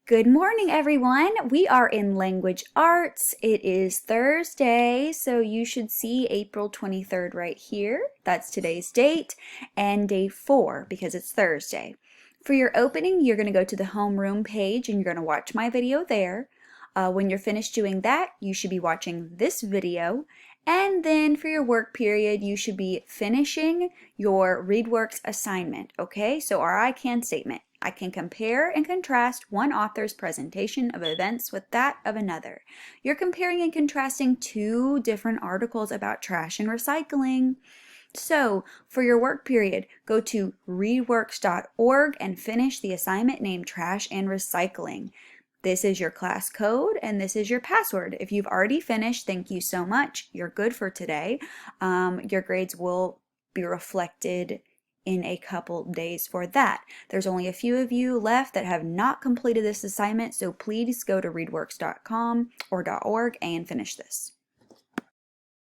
Good morning, everyone. We are in language arts. It is Thursday, so you should see April 23rd right here. That's today's date, and day 4 because it's Thursday. For your opening, you're going to go to the homeroom page and you're going to watch my video there. When you're finished doing that, you should be watching this video. And then for your work period, you should be finishing your ReadWorks assignment, okay? So our I can statement. I can compare and contrast one author's presentation of events with that of another. You're comparing and contrasting two different articles about trash and recycling. So, for your work period, go to readworks.org and finish the assignment named Trash and Recycling. This is your class code and this is your password. If you've already finished, thank you so much. You're good for today. Your grades will be reflected in a couple days for that. There's only a few of you left that have not completed this assignment, so please go to readworks.com or .org and finish this.